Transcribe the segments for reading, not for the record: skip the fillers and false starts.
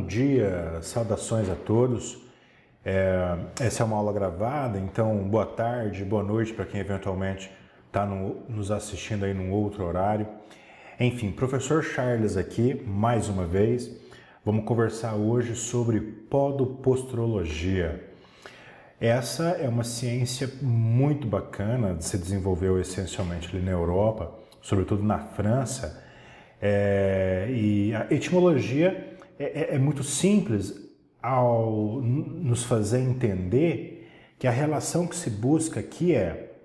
dia, saudações a todos. Essa é uma aula gravada, então boa tarde, boa noite para quem eventualmente está nos assistindo aí num outro horário. Enfim, professor Charles aqui, mais uma vez. Vamos conversar hoje sobre podoposturologia. Essa é uma ciência muito bacana, se desenvolveu essencialmente ali na Europa, sobretudo na França. E a etimologia é muito simples ao nos fazer entender que a relação que se busca aqui é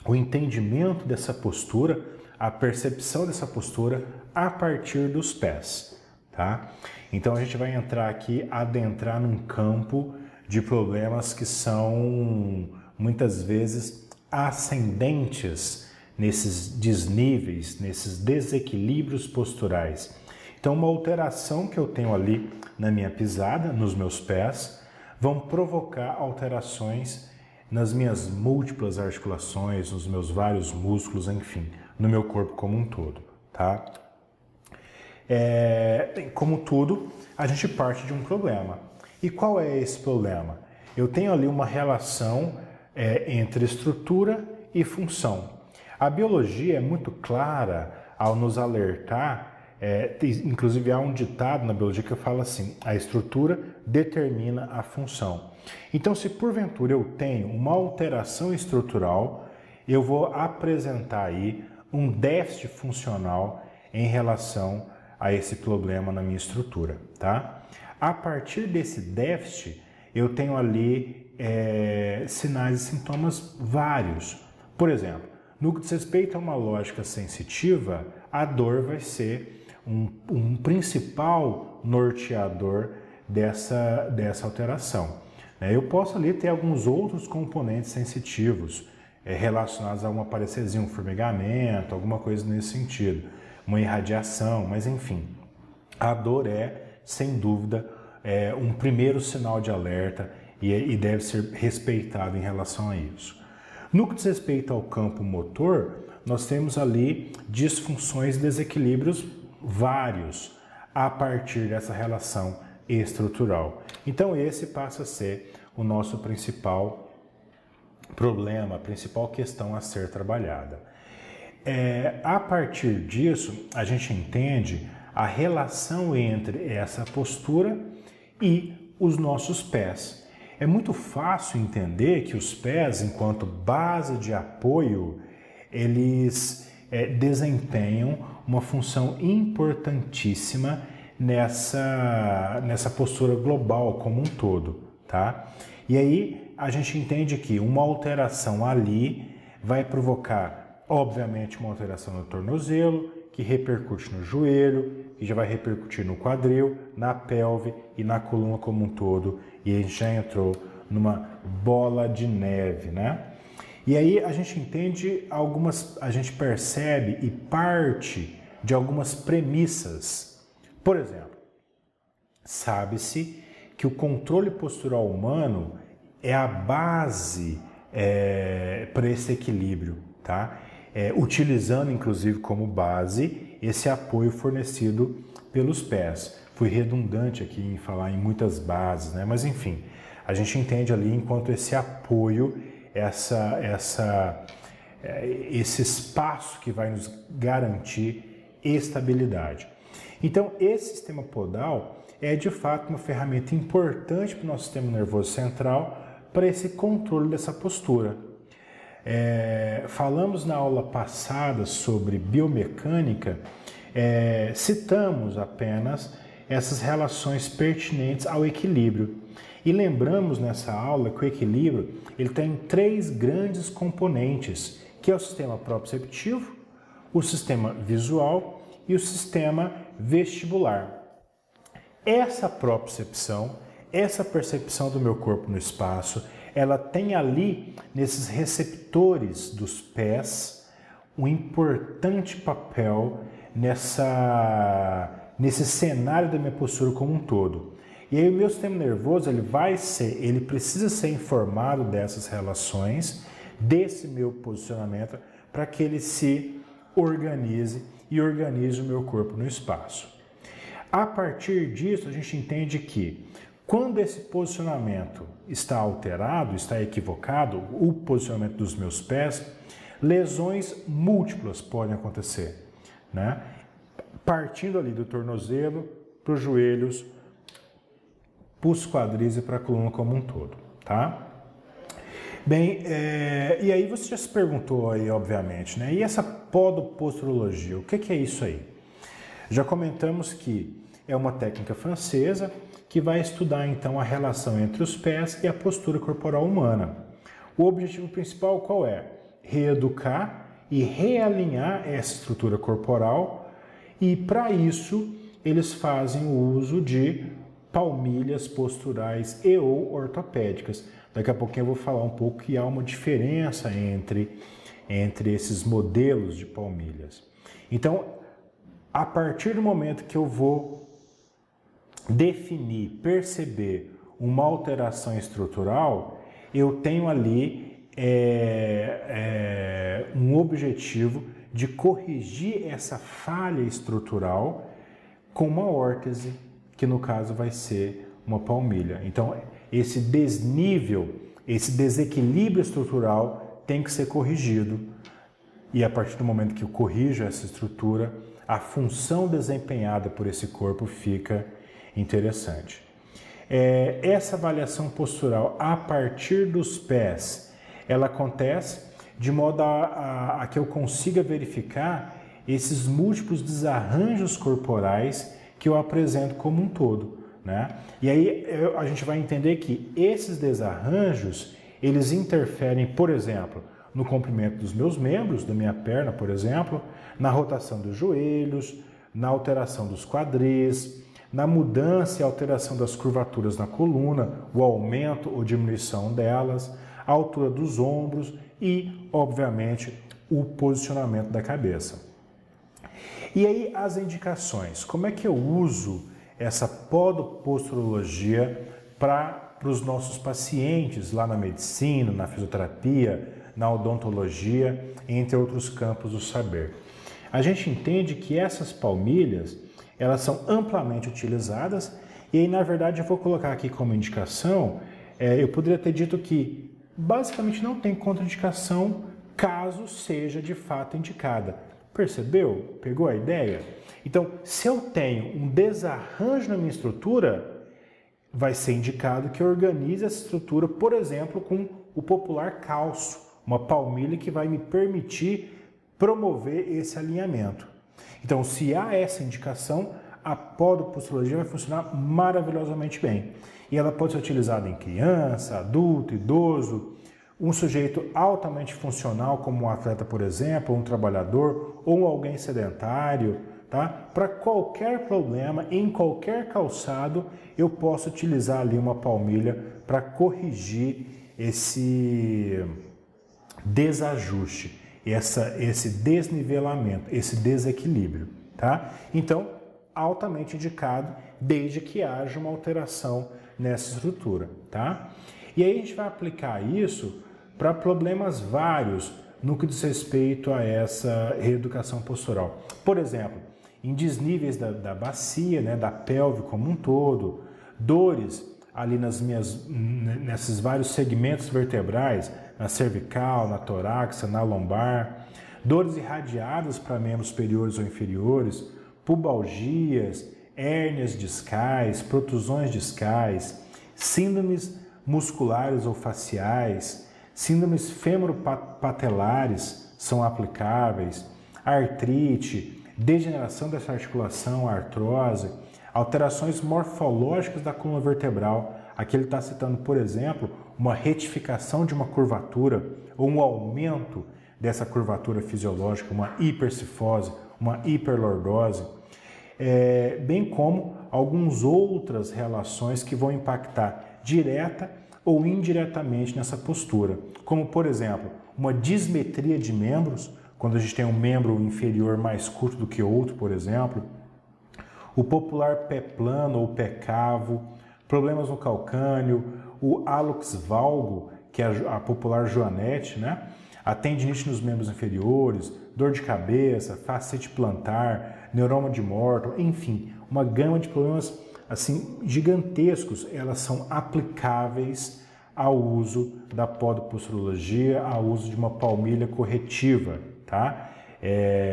o entendimento dessa postura, a percepção dessa postura a partir dos pés, tá? Então a gente vai entrar aqui, adentrar num campo de problemas que são muitas vezes ascendentes nesses desníveis, nesses desequilíbrios posturais. Então, uma alteração que eu tenho ali na minha pisada, nos meus pés, vão provocar alterações nas minhas múltiplas articulações, nos meus vários músculos, enfim, no meu corpo como um todo, tá? Como tudo, a gente parte de um problema. E qual é esse problema? Eu tenho ali uma relação entre estrutura e função. A biologia é muito clara ao nos alertar, inclusive há um ditado na biologia que fala assim, a estrutura determina a função. Então, se porventura eu tenho uma alteração estrutural, eu vou apresentar aí um déficit funcional em relação a esse problema na minha estrutura, tá? A partir desse déficit, eu tenho ali sinais e sintomas vários. Por exemplo, no que diz respeito a uma lógica sensitiva, a dor vai ser um principal norteador dessa alteração. Eu posso ali ter alguns outros componentes sensitivos relacionados a uma parestesia, um formigamento, alguma coisa nesse sentido, uma irradiação, mas enfim, a dor sem dúvida, um primeiro sinal de alerta e deve ser respeitado em relação a isso. No que diz respeito ao campo motor, nós temos ali disfunções e desequilíbrios vários a partir dessa relação estrutural. Então esse passa a ser o nosso principal problema, a principal questão a ser trabalhada. A partir disso, a gente entende a relação entre essa postura e os nossos pés. É muito fácil entender que os pés, enquanto base de apoio, eles desempenham uma função importantíssima nessa postura global como um todo, tá? E aí a gente entende que uma alteração ali vai provocar, obviamente, uma alteração no tornozelo, que repercute no joelho, que já vai repercutir no quadril, na pelve e na coluna como um todo, e a gente já entrou numa bola de neve, né? E aí a gente entende a gente percebe e parte de algumas premissas. Por exemplo, sabe-se que o controle postural humano é a base para esse equilíbrio, tá? Utilizando inclusive como base esse apoio fornecido pelos pés. Fui redundante aqui em falar em muitas bases, né? Mas enfim, a gente entende ali enquanto esse apoio, esse espaço que vai nos garantir estabilidade. Então, esse sistema podal é de fato uma ferramenta importante para o nosso sistema nervoso central para esse controle dessa postura. Falamos na aula passada sobre biomecânica, citamos apenas essas relações pertinentes ao equilíbrio. E lembramos nessa aula que o equilíbrio ele tem três grandes componentes, que é o sistema proprioceptivo, o sistema visual e o sistema vestibular. Essa propriocepção, essa percepção do meu corpo no espaço, ela tem ali, nesses receptores dos pés, um importante papel nesse cenário da minha postura como um todo. E aí o meu sistema nervoso, ele precisa ser informado dessas relações, desse meu posicionamento, para que ele se organize e organize o meu corpo no espaço. A partir disso, a gente entende que quando esse posicionamento está alterado, está equivocado, o posicionamento dos meus pés, lesões múltiplas podem acontecer, né? Partindo ali do tornozelo para os joelhos, para os quadris e para a coluna como um todo, tá? Bem, e aí você já se perguntou aí, obviamente, né? E essa podoposturologia, o que é isso aí? Já comentamos que é uma técnica francesa que vai estudar então a relação entre os pés e a postura corporal humana. O objetivo principal qual é? Reeducar e realinhar essa estrutura corporal, e para isso eles fazem o uso de palmilhas posturais e ou ortopédicas. Daqui a pouquinho eu vou falar um pouco que há uma diferença entre esses modelos de palmilhas. Então, a partir do momento que eu vou definir, perceber uma alteração estrutural, eu tenho ali um objetivo de corrigir essa falha estrutural com uma órtese, que no caso vai ser uma palmilha. Então, esse desnível, esse desequilíbrio estrutural tem que ser corrigido, e a partir do momento que eu corrijo essa estrutura, a função desempenhada por esse corpo fica interessante. Essa avaliação postural a partir dos pés, ela acontece de modo a que eu consiga verificar esses múltiplos desarranjos corporais que eu apresento como um todo, né? E aí a gente vai entender que esses desarranjos, eles interferem, por exemplo, no comprimento dos meus membros, da minha perna, por exemplo, na rotação dos joelhos, na alteração dos quadris, na mudança e alteração das curvaturas na coluna, o aumento ou diminuição delas, a altura dos ombros e, obviamente, o posicionamento da cabeça. E aí as indicações, como é que eu uso essa podoposturologia para os nossos pacientes lá na medicina, na fisioterapia, na odontologia, entre outros campos do saber? A gente entende que essas palmilhas, elas são amplamente utilizadas, e aí na verdade eu vou colocar aqui como indicação, eu poderia ter dito que basicamente não tem contraindicação caso seja de fato indicada. Percebeu? Pegou a ideia? Então, se eu tenho um desarranjo na minha estrutura, vai ser indicado que eu organize essa estrutura, por exemplo, com o popular calço, uma palmilha que vai me permitir promover esse alinhamento. Então, se há essa indicação, a podoposturologia vai funcionar maravilhosamente bem. E ela pode ser utilizada em criança, adulto, idoso, um sujeito altamente funcional, como um atleta, por exemplo, um trabalhador ou alguém sedentário, tá? Para qualquer problema, em qualquer calçado, eu posso utilizar ali uma palmilha para corrigir esse desajuste, esse desnivelamento, esse desequilíbrio, tá? Então, altamente indicado, desde que haja uma alteração nessa estrutura, tá? E aí a gente vai aplicar isso para problemas vários no que diz respeito a essa reeducação postural. Por exemplo, em desníveis da bacia, né, da pelve como um todo, dores ali nesses vários segmentos vertebrais, na cervical, na torácica, na lombar, dores irradiadas para membros superiores ou inferiores, pubalgias, hérnias discais, protusões discais, síndromes musculares ou faciais, síndromes femoropatelares são aplicáveis, artrite, degeneração dessa articulação, artrose, alterações morfológicas da coluna vertebral. Aqui ele está citando, por exemplo, uma retificação de uma curvatura ou um aumento dessa curvatura fisiológica, uma hipercifose, uma hiperlordose, bem como algumas outras relações que vão impactar direta ou indiretamente nessa postura, como por exemplo, uma dismetria de membros, quando a gente tem um membro inferior mais curto do que outro, por exemplo, o popular pé plano ou pé cavo, problemas no calcâneo, o hallux valgo, que é a popular joanete, né? A tendinite nos membros inferiores, dor de cabeça, fascite plantar, neuroma de Morton, enfim, uma gama de problemas assim gigantescos. Elas são aplicáveis ao uso da podoposturologia, ao uso de uma palmilha corretiva, tá?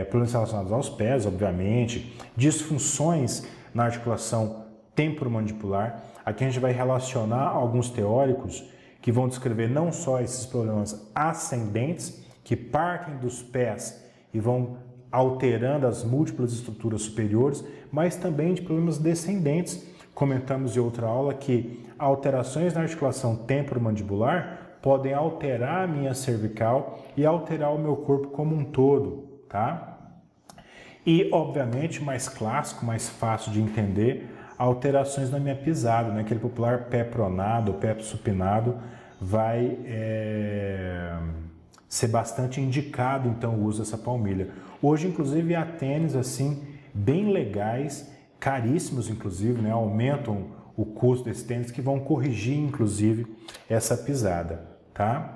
Problemas relacionados aos pés, obviamente, disfunções na articulação temporomandibular. Aqui a gente vai relacionar alguns teóricos que vão descrever não só esses problemas ascendentes, que partem dos pés e vão alterando as múltiplas estruturas superiores, mas também de problemas descendentes. Comentamos em outra aula que alterações na articulação temporomandibular podem alterar a minha cervical e alterar o meu corpo como um todo, tá? E, obviamente, mais clássico, mais fácil de entender, alterações na minha pisada, né? Aquele popular pé pronado, pé supinado, vai ser bastante indicado, então, o uso dessa palmilha. Hoje, inclusive, há tênis, assim, bem legais, caríssimos, inclusive, né? Aumentam o custo desses tênis, que vão corrigir, inclusive, essa pisada, tá?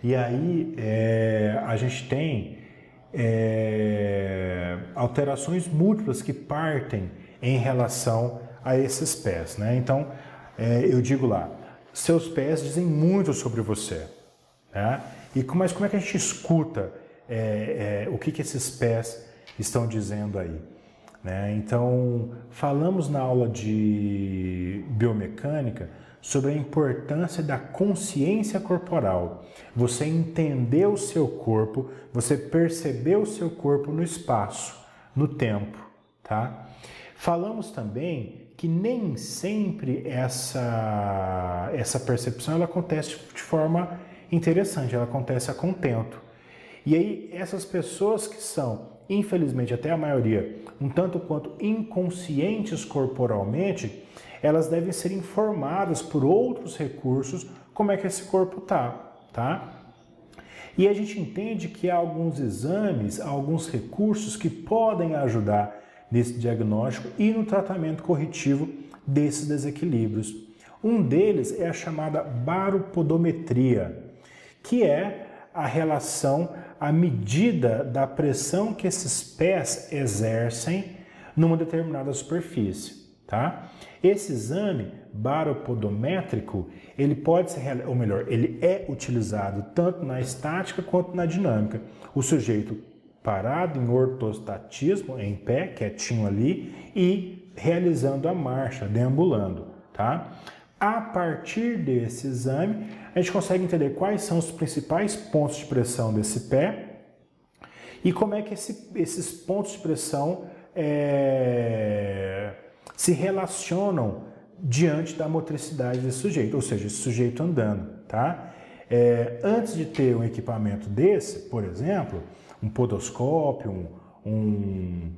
E aí, a gente tem alterações múltiplas que partem em relação a esses pés, né? Então, eu digo lá, seus pés dizem muito sobre você, né? Mas como é que a gente escuta o que esses pés estão dizendo aí, né? Então, falamos na aula de biomecânica sobre a importância da consciência corporal. Você entender o seu corpo, você perceber o seu corpo no espaço, no tempo, tá? Falamos também que nem sempre essa percepção ela acontece de forma interessante, ela acontece a contento. E aí essas pessoas que são, infelizmente até a maioria, um tanto quanto inconscientes corporalmente, elas devem ser informadas por outros recursos como é que esse corpo tá? E a gente entende que há alguns exames, alguns recursos que podem ajudar nesse diagnóstico e no tratamento corretivo desses desequilíbrios. Um deles é a chamada baropodometria, que é a relação, a medida da pressão que esses pés exercem numa determinada superfície, tá? Esse exame baropodométrico, ele pode ser, ou melhor, ele é utilizado tanto na estática quanto na dinâmica. O sujeito parado em ortostatismo, em pé, quietinho ali, e realizando a marcha, deambulando, tá? A partir desse exame, a gente consegue entender quais são os principais pontos de pressão desse pé e como é que esses pontos de pressão se relacionam diante da motricidade desse sujeito, ou seja, esse sujeito andando, tá? Antes de ter um equipamento desse, por exemplo, um podoscópio, um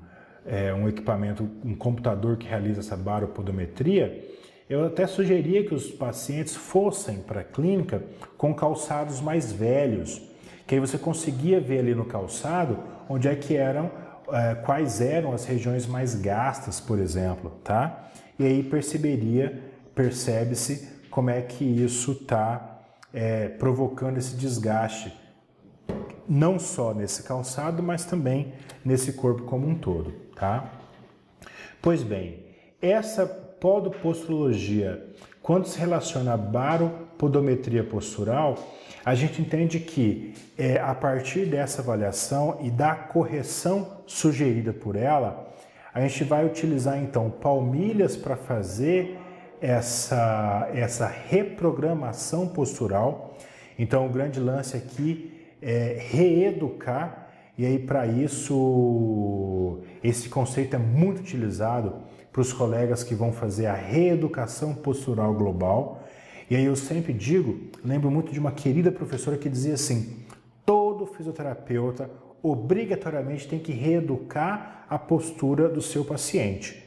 equipamento, um computador que realiza essa baropodometria, eu até sugeria que os pacientes fossem para a clínica com calçados mais velhos, que aí você conseguia ver ali no calçado onde é que quais eram as regiões mais gastas, por exemplo, tá? E aí percebe-se como é que isso está provocando esse desgaste, não só nesse calçado, mas também nesse corpo como um todo, tá? Pois bem, essa podoposturologia, quando se relaciona à baropodometria postural, a gente entende que a partir dessa avaliação e da correção sugerida por ela, a gente vai utilizar então palmilhas para fazer essa reprogramação postural. Então o grande lance aqui é reeducar, e aí para isso esse conceito é muito utilizado para os colegas que vão fazer a reeducação postural global. E aí eu sempre lembro muito de uma querida professora que dizia assim: todo fisioterapeuta obrigatoriamente tem que reeducar a postura do seu paciente.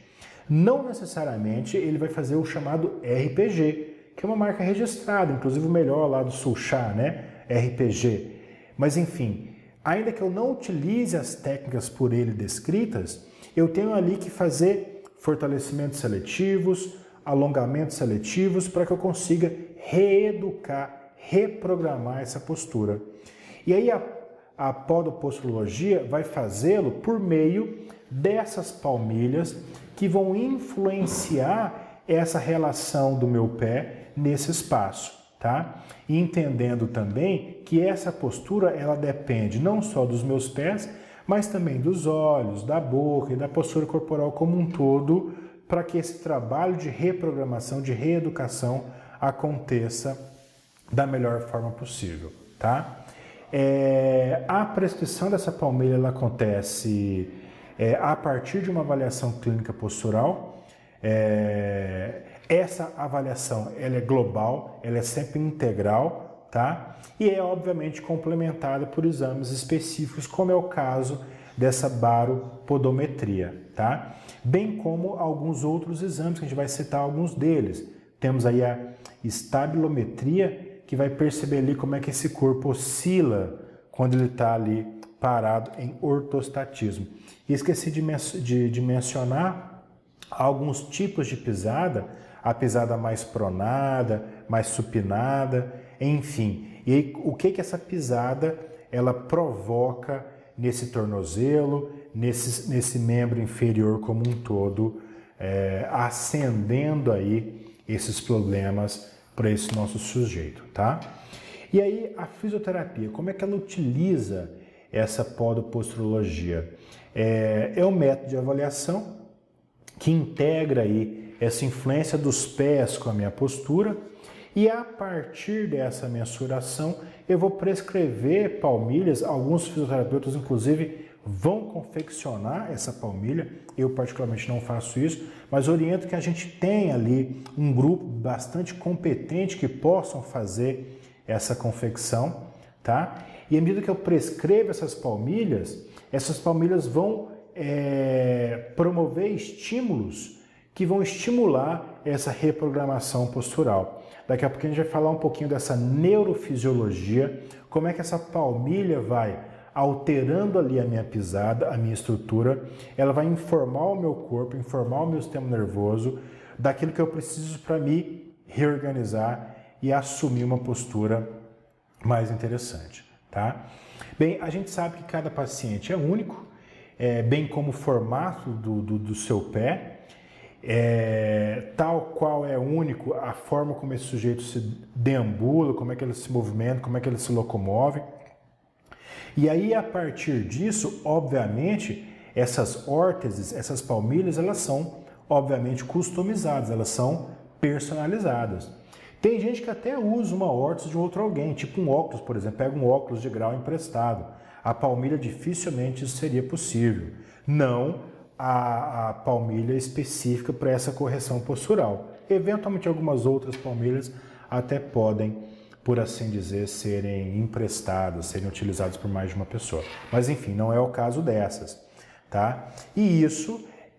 Não necessariamente ele vai fazer o chamado RPG, que é uma marca registrada, inclusive o melhor lá do Sulchá, né? RPG. Mas enfim, ainda que eu não utilize as técnicas por ele descritas, eu tenho ali que fazer fortalecimentos seletivos, alongamentos seletivos, para que eu consiga reeducar, reprogramar essa postura. E aí a podoposturologia vai fazê-lo por meio dessas palmilhas que vão influenciar essa relação do meu pé nesse espaço, tá? E entendendo também que essa postura ela depende não só dos meus pés, mas também dos olhos, da boca e da postura corporal como um todo, para que esse trabalho de reprogramação, de reeducação aconteça da melhor forma possível, tá? A prescrição dessa palmilha ela acontece a partir de uma avaliação clínica postural. Essa avaliação ela é global, ela é sempre integral, tá? E é obviamente complementada por exames específicos, como é o caso dessa baropodometria, tá? Bem como alguns outros exames, que a gente vai citar alguns deles. Temos aí a estabilometria, que vai perceber ali como é que esse corpo oscila quando ele está ali parado em ortostatismo. E esqueci de mencionar alguns tipos de pisada, a pisada mais pronada, mais supinada, enfim. E aí, o que essa pisada ela provoca nesse tornozelo, nesse membro inferior como um todo, acendendo aí esses problemas para esse nosso sujeito, tá? E aí a fisioterapia, como é que ela utiliza essa podoposturologia? É um método de avaliação que integra aí essa influência dos pés com a minha postura, e a partir dessa mensuração eu vou prescrever palmilhas. Alguns fisioterapeutas inclusive vão confeccionar essa palmilha, eu particularmente não faço isso, mas oriento que a gente tenha ali um grupo bastante competente que possam fazer essa confecção, tá? E à medida que eu prescrevo essas palmilhas vão promover estímulos que vão estimular essa reprogramação postural. Daqui a pouco a gente vai falar um pouquinho dessa neurofisiologia, como é que essa palmilha vai alterando ali a minha pisada, a minha estrutura, ela vai informar o meu corpo, informar o meu sistema nervoso daquilo que eu preciso para me reorganizar e assumir uma postura mais interessante, tá? Bem, a gente sabe que cada paciente é único, bem como o formato do seu pé, tal qual é único a forma como esse sujeito se deambula, como é que ele se movimenta, como é que ele se locomove. E aí, a partir disso, obviamente, essas órteses, essas palmilhas, elas são, obviamente, customizadas, elas são personalizadas. Tem gente que até usa uma órtese de outro alguém, tipo um óculos, por exemplo, pega um óculos de grau emprestado. A palmilha dificilmente isso seria possível. Não a palmilha específica para essa correção postural. Eventualmente, algumas outras palmilhas até podem, por assim dizer, serem emprestadas, serem utilizadas por mais de uma pessoa. Mas enfim, não é o caso dessas, tá? E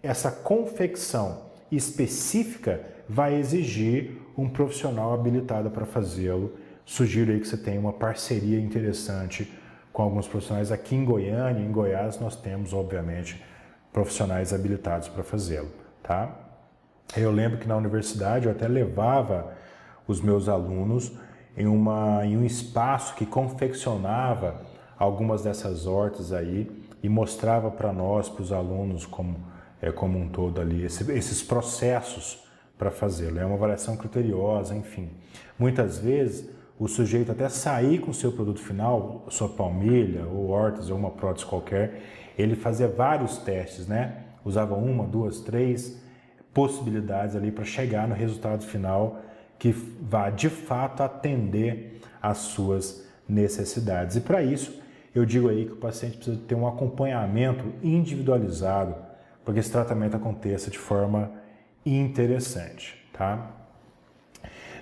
essa confecção específica vai exigir um profissional habilitado para fazê-lo. Sugiro aí que você tenha uma parceria interessante com alguns profissionais aqui em Goiânia. Em Goiás nós temos, obviamente, profissionais habilitados para fazê-lo, tá? Eu lembro que na universidade eu até levava os meus alunos em um espaço que confeccionava algumas dessas hortas aí e mostrava para nós, para os alunos como um todo ali, esses processos para fazê-lo. É uma avaliação criteriosa, enfim. Muitas vezes o sujeito até sair com o seu produto final, sua palmilha ou hortas ou uma prótese qualquer, ele fazia vários testes, né? Usava 1, 2, 3 possibilidades ali para chegar no resultado final que vá de fato atender às suas necessidades. E para isso, eu digo aí que o paciente precisa ter um acompanhamento individualizado para que esse tratamento aconteça de forma interessante, tá?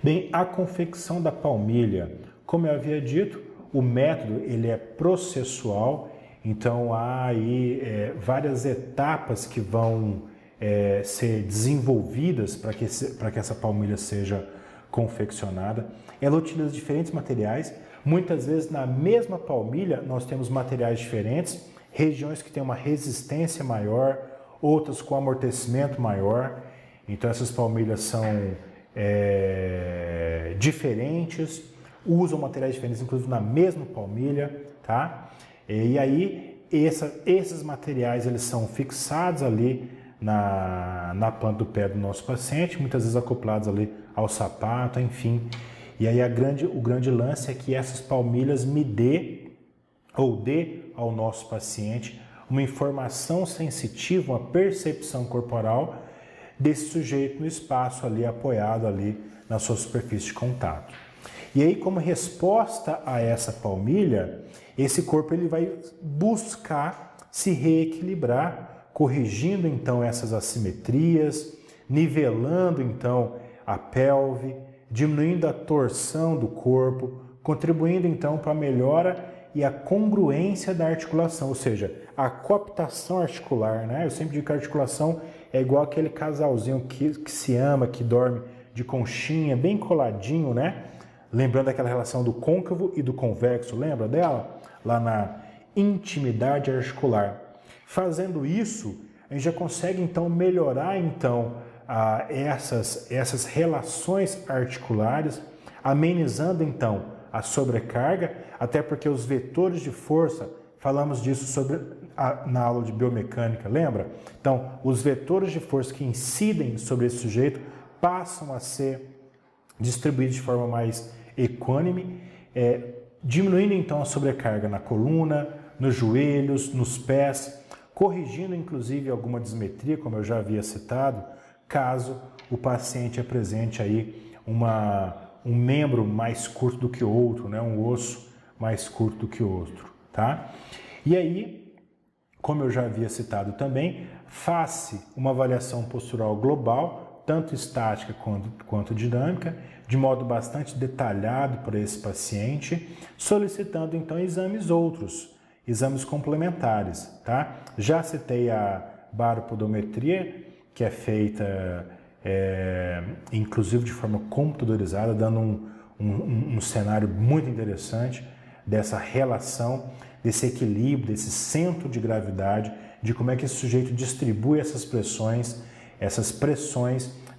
Bem, a confecção da palmilha, como eu havia dito, o método ele é processual, então há aí várias etapas que vão ser desenvolvidas para que essa palmilha seja confeccionada. Ela utiliza diferentes materiais, muitas vezes na mesma palmilha nós temos materiais diferentes, regiões que têm uma resistência maior, outras com amortecimento maior. Então essas palmilhas são diferentes, usam materiais diferentes, inclusive na mesma palmilha, tá? E aí esses materiais eles são fixados ali na planta do pé do nosso paciente, muitas vezes acoplados ali ao sapato, enfim. E aí o grande lance é que essas palmilhas dê ao nosso paciente uma informação sensitiva, uma percepção corporal desse sujeito no espaço ali, apoiado ali na sua superfície de contato. E aí, como resposta a essa palmilha, esse corpo ele vai buscar se reequilibrar, corrigindo então essas assimetrias, nivelando então a pelve, diminuindo a torção do corpo, contribuindo então para a melhora e a congruência da articulação, ou seja, a coaptação articular, né? Eu sempre digo que a articulação é igual aquele casalzinho que se ama, que dorme de conchinha, bem coladinho, né? Lembrando aquela relação do côncavo e do convexo, lembra dela? Lá na intimidade articular. Fazendo isso, a gente já consegue então melhorar então essas relações articulares, amenizando então a sobrecarga, até porque os vetores de força, falamos disso na aula de biomecânica, lembra? Então, os vetores de força que incidem sobre esse sujeito passam a ser distribuídos de forma mais equânime, diminuindo então a sobrecarga na coluna, nos joelhos, nos pés, corrigindo inclusive alguma dismetria, como eu já havia citado, caso o paciente apresente aí um membro mais curto do que o outro, né? Um osso mais curto do que o outro, tá? E aí, como eu já havia citado também, faça uma avaliação postural global, tanto estática quanto dinâmica, de modo bastante detalhado para esse paciente, solicitando então exames complementares, tá? Já citei a baropodometria, que é feita inclusive de forma computadorizada, dando um cenário muito interessante dessa relação, desse equilíbrio, desse centro de gravidade, de como é que esse sujeito distribui essas pressões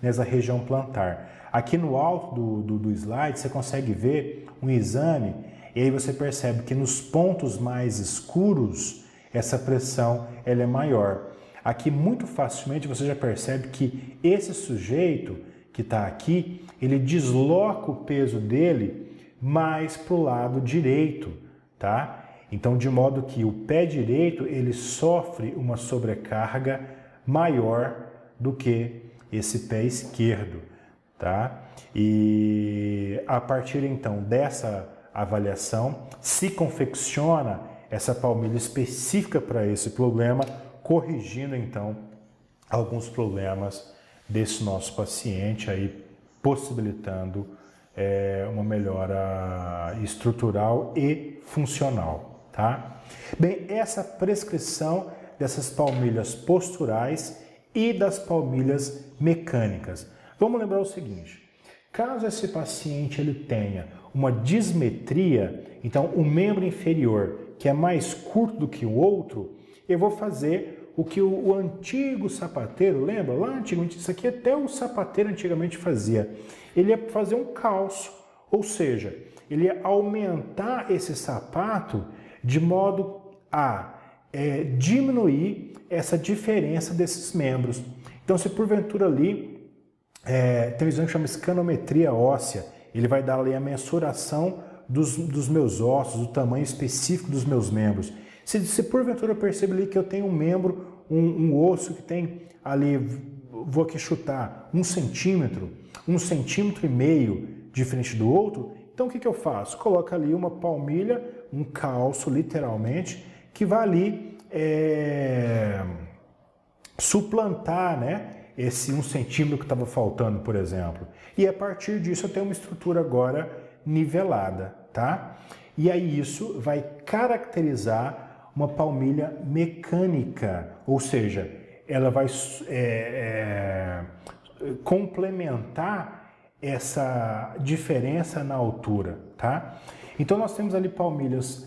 nessa região plantar. Aqui no alto do slide você consegue ver um exame e aí você percebe que nos pontos mais escuros essa pressão ela é maior. Aqui muito facilmente você já percebe que esse sujeito que está aqui, ele desloca o peso dele mais para o lado direito, tá? Então, de modo que o pé direito ele sofre uma sobrecarga maior do que esse pé esquerdo, tá? E a partir então dessa avaliação, se confecciona essa palmilha específica para esse problema, corrigindo então alguns problemas desse nosso paciente aí, possibilitando uma melhora estrutural e funcional, tá? Bem, essa prescrição dessas palmilhas posturais e das palmilhas mecânicas. Vamos lembrar o seguinte: caso esse paciente ele tenha uma dismetria, então o membro inferior que é mais curto do que o outro, eu vou fazer o que o antigo sapateiro, lembra? Lá antigamente, isso aqui até o sapateiro antigamente fazia. Ele ia fazer um calço, ou seja, ele ia aumentar esse sapato de modo a diminuir essa diferença desses membros. Então, se porventura ali tem um exame que chama escanometria óssea, ele vai dar ali a mensuração dos meus ossos, o tamanho específico dos meus membros. Se porventura eu perceber ali que eu tenho um membro, um osso que tem ali, vou aqui chutar, 1 centímetro, 1,5 centímetros diferente do outro, então o que eu faço? Coloco ali uma palmilha, um calço literalmente, que vai ali suplantar, né, esse 1 centímetro que estava faltando, por exemplo. E a partir disso eu tenho uma estrutura agora nivelada, tá? E aí isso vai caracterizar uma palmilha mecânica, ou seja, ela vai complementar essa diferença na altura, tá? Então nós temos ali palmilhas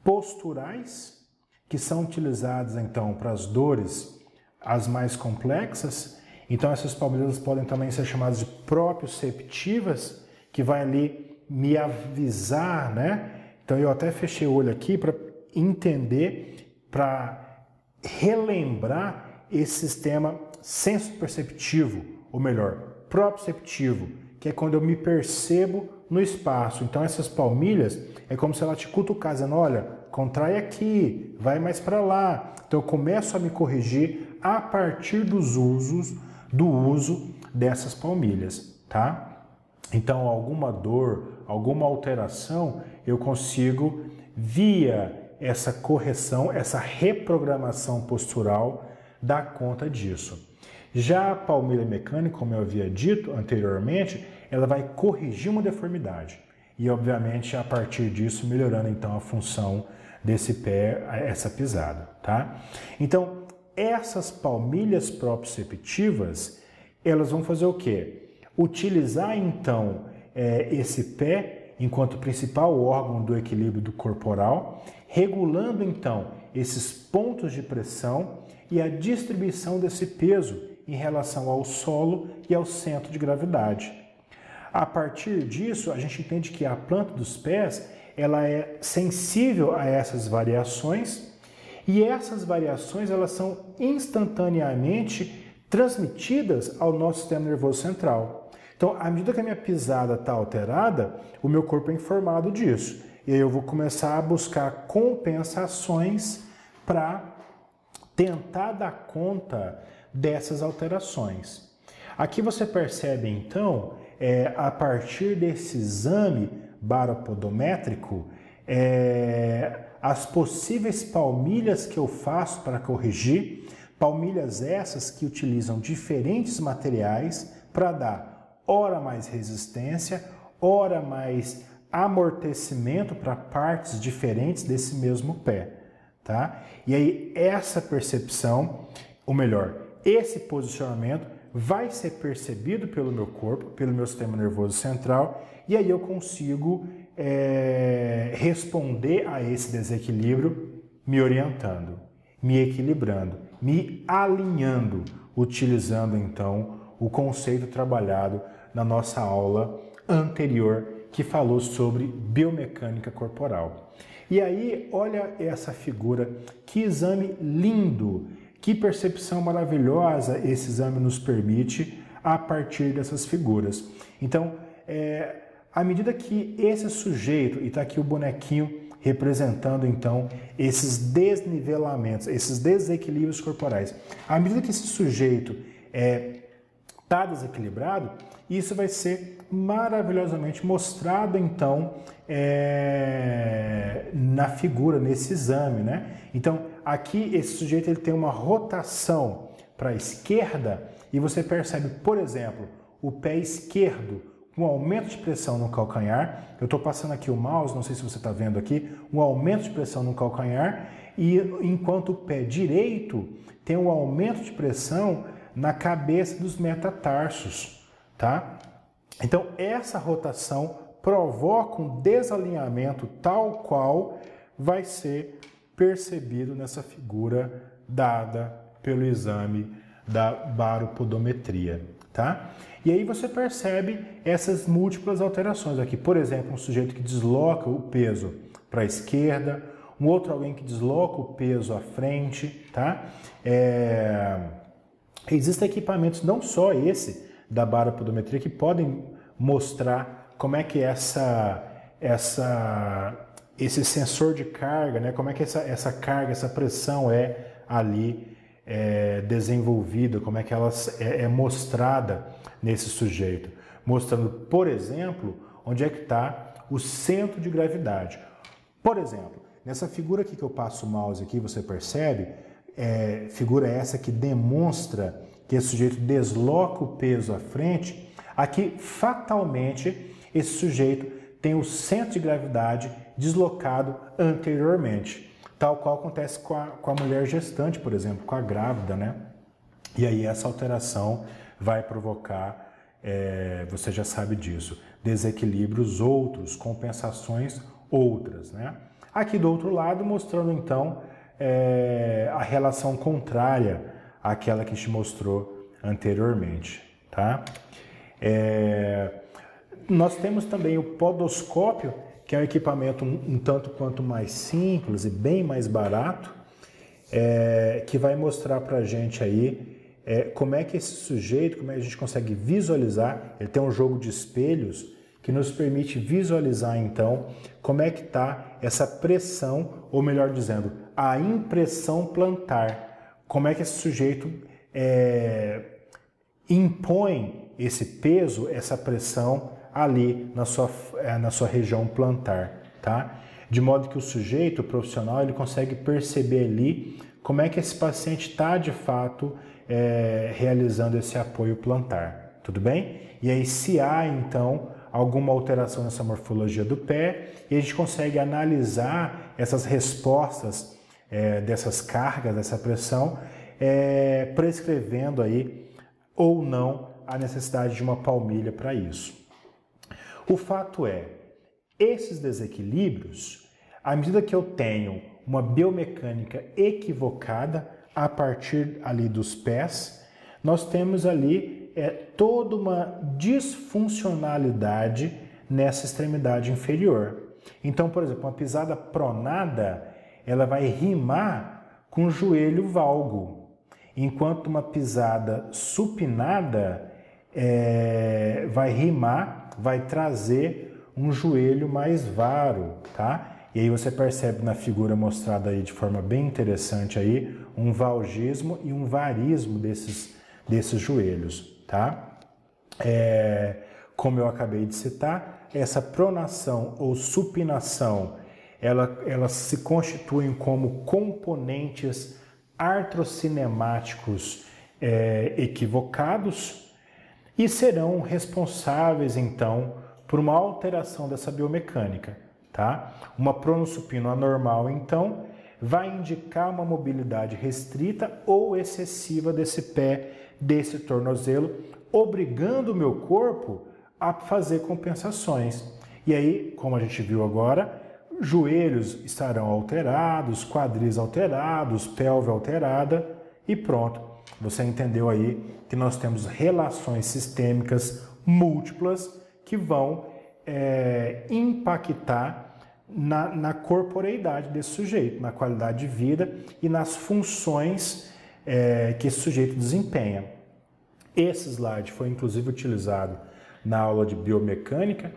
posturais, que são utilizadas então para as dores as mais complexas. Então essas palmilhas podem também ser chamadas de proprioceptivas, que vai ali me avisar, né? Então eu até fechei o olho aqui para entender, para relembrar esse sistema senso-perceptivo, ou melhor, proprioceptivo, que é quando eu me percebo no espaço. Então essas palmilhas é como se ela te cutucasse, dizendo, olha, contrai aqui, vai mais para lá. Então eu começo a me corrigir a partir do uso dessas palmilhas, tá? Então alguma dor, alguma alteração, eu consigo, via essa correção, essa reprogramação postural, dar conta disso. Já a palmilha mecânica, como eu havia dito anteriormente, ela vai corrigir uma deformidade e, obviamente, a partir disso, melhorando então a função desse pé, essa pisada, tá? Então, essas palmilhas proprioceptivas, elas vão fazer o quê? Utilizar então esse pé enquanto principal órgão do equilíbrio do corporal, regulando então esses pontos de pressão e a distribuição desse peso em relação ao solo e ao centro de gravidade. A partir disso, a gente entende que a planta dos pés ela é sensível a essas variações e essas variações elas são instantaneamente transmitidas ao nosso sistema nervoso central. Então, à medida que a minha pisada está alterada, o meu corpo é informado disso. E aí eu vou começar a buscar compensações para tentar dar conta dessas alterações. Aqui você percebe então, a partir desse exame baropodométrico, as possíveis palmilhas que eu faço para corrigir, palmilhas essas que utilizam diferentes materiais para dar ora mais resistência, ora mais amortecimento para partes diferentes desse mesmo pé, tá? E aí essa percepção, ou melhor, esse posicionamento vai ser percebido pelo meu corpo, pelo meu sistema nervoso central, e aí eu consigo responder a esse desequilíbrio me orientando, me equilibrando, me alinhando, utilizando então o conceito trabalhado na nossa aula anterior que falou sobre biomecânica corporal. E aí, olha essa figura, que exame lindo! Que percepção maravilhosa esse exame nos permite a partir dessas figuras. Então, à medida que esse sujeito, e está aqui o bonequinho representando então esses desnivelamentos, esses desequilíbrios corporais, à medida que esse sujeito está desequilibrado, isso vai ser maravilhosamente mostrado então na figura, nesse exame, né? Então, aqui esse sujeito ele tem uma rotação para a esquerda e você percebe, por exemplo, o pé esquerdo com aumento de pressão no calcanhar. Eu estou passando aqui o mouse, não sei se você está vendo aqui, um aumento de pressão no calcanhar, e enquanto o pé direito tem um aumento de pressão na cabeça dos metatarsos, tá? Então, essa rotação provoca um desalinhamento tal qual vai ser percebido nessa figura dada pelo exame da baropodometria, tá? E aí você percebe essas múltiplas alterações aqui. Por exemplo, um sujeito que desloca o peso para a esquerda, um outro alguém que desloca o peso à frente, tá? Existem equipamentos, não só esse da baropodometria, que podem mostrar como é que esse sensor de carga, né, como é que essa carga, essa pressão ali desenvolvida, como é que ela é mostrada nesse sujeito. Mostrando, por exemplo, onde é que está o centro de gravidade. Por exemplo, nessa figura aqui que eu passo o mouse aqui, você percebe, figura essa que demonstra que esse sujeito desloca o peso à frente. Aqui, fatalmente, esse sujeito tem o centro de gravidade deslocado anteriormente, tal qual acontece com a mulher gestante, por exemplo, com a grávida, né? E aí essa alteração vai provocar, você já sabe disso, desequilíbrios outros, compensações outras, né? Aqui do outro lado, mostrando então a relação contrária àquela que te mostrou anteriormente, tá? Nós temos também o podoscópio, que é um equipamento um tanto quanto mais simples e bem mais barato, que vai mostrar para a gente aí como é que esse sujeito, como é que a gente consegue visualizar. Ele tem um jogo de espelhos que nos permite visualizar então como é que está essa pressão, ou melhor dizendo, a impressão plantar. Como é que esse sujeito impõe esse peso, essa pressão ali na sua região plantar, tá? De modo que o sujeito, o profissional, ele consegue perceber ali como é que esse paciente está de fato realizando esse apoio plantar, tudo bem? E aí se há então alguma alteração nessa morfologia do pé, e a gente consegue analisar essas respostas dessas cargas, dessa pressão, prescrevendo aí ou não a necessidade de uma palmilha para isso. O fato é, esses desequilíbrios, à medida que eu tenho uma biomecânica equivocada a partir ali dos pés, nós temos ali toda uma disfuncionalidade nessa extremidade inferior. Então, por exemplo, uma pisada pronada, ela vai rimar com o joelho valgo, enquanto uma pisada supinada vai rimar, vai trazer um joelho mais varo, tá? E aí você percebe na figura mostrada aí de forma bem interessante aí, um valgismo e um varismo desses joelhos, tá? Como eu acabei de citar, essa pronação ou supinação, elas se constituem como componentes artrocinemáticos equivocados e serão responsáveis, então, por uma alteração dessa biomecânica, tá? Uma pronossupino anormal, então, vai indicar uma mobilidade restrita ou excessiva desse pé, desse tornozelo, obrigando o meu corpo a fazer compensações. E aí, como a gente viu agora, joelhos estarão alterados, quadris alterados, pelve alterada e pronto. Você entendeu aí que nós temos relações sistêmicas múltiplas que vão impactar na corporeidade desse sujeito, na qualidade de vida e nas funções que esse sujeito desempenha. Esse slide foi inclusive utilizado na aula de biomecânica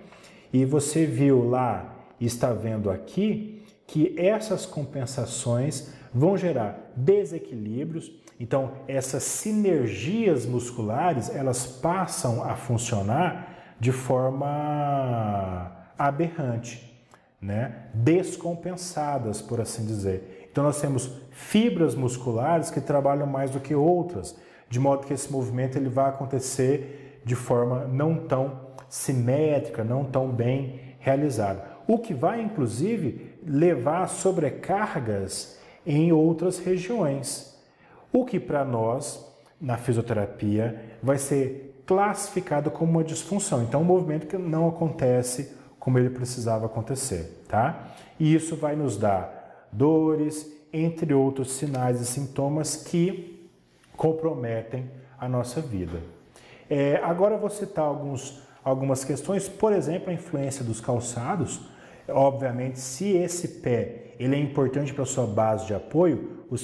e você viu lá e está vendo aqui que essas compensações vão gerar desequilíbrios. Então, essas sinergias musculares, elas passam a funcionar de forma aberrante, né? Descompensadas, por assim dizer. Então, nós temos fibras musculares que trabalham mais do que outras, de modo que esse movimento ele vai acontecer de forma não tão simétrica, não tão bem realizada. O que vai, inclusive, levar a sobrecargas em outras regiões. O que para nós, na fisioterapia, vai ser classificado como uma disfunção. Então, um movimento que não acontece como ele precisava acontecer, tá? E isso vai nos dar dores, entre outros sinais e sintomas que comprometem a nossa vida. Agora eu vou citar algumas questões, por exemplo, a influência dos calçados. Obviamente, se esse pé ele é importante para a sua base de apoio, o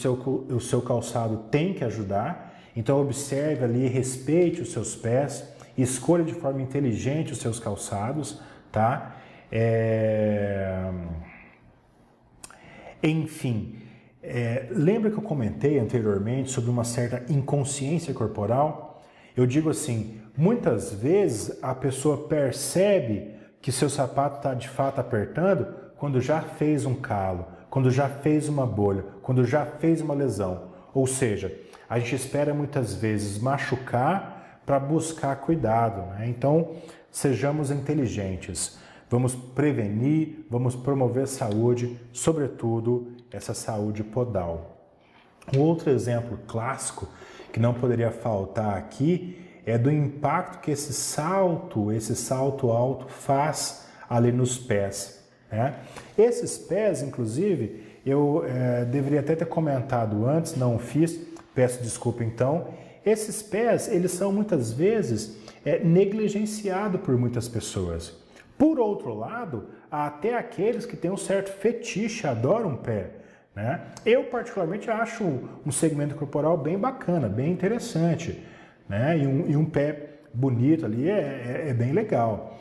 seu calçado tem que ajudar. Então observe ali, respeite os seus pés, escolha de forma inteligente os seus calçados, tá? Enfim, lembra que eu comentei anteriormente sobre uma certa inconsciência corporal? Eu digo assim, muitas vezes a pessoa percebe que seu sapato está de fato apertando quando já fez um calo, quando já fez uma bolha, quando já fez uma lesão. Ou seja, a gente espera muitas vezes machucar para buscar cuidado, né? Então, sejamos inteligentes. Vamos prevenir, vamos promover saúde, sobretudo essa saúde podal. Um outro exemplo clássico que não poderia faltar aqui é do impacto que esse salto alto faz ali nos pés, né? Esses pés, inclusive, eu deveria até ter comentado antes, não fiz, peço desculpa então. Esses pés, eles são muitas vezes negligenciados por muitas pessoas. Por outro lado, há até aqueles que têm um certo fetiche, adoram o pé, né? Eu particularmente acho um segmento corporal bem bacana, bem interessante, né? E um pé bonito ali é bem legal.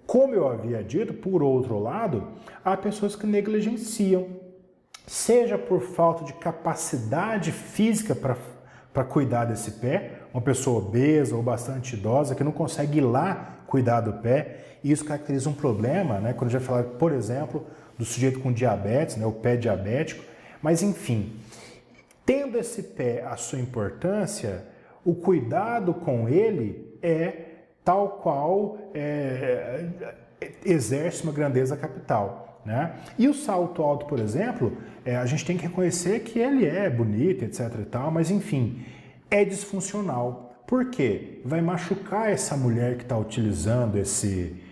Como eu havia dito, por outro lado, há pessoas que negligenciam, seja por falta de capacidade física para cuidar desse pé, uma pessoa obesa ou bastante idosa que não consegue ir lá cuidar do pé, e isso caracteriza um problema, né? Quando a gente vai falar, por exemplo, do sujeito com diabetes, né? O pé diabético, mas enfim, tendo esse pé a sua importância, o cuidado com ele é tal qual exerce uma grandeza capital, né? E o salto alto, por exemplo, a gente tem que reconhecer que ele é bonito, etc e tal, mas enfim, é disfuncional. Por quê? Vai machucar essa mulher que está utilizando esse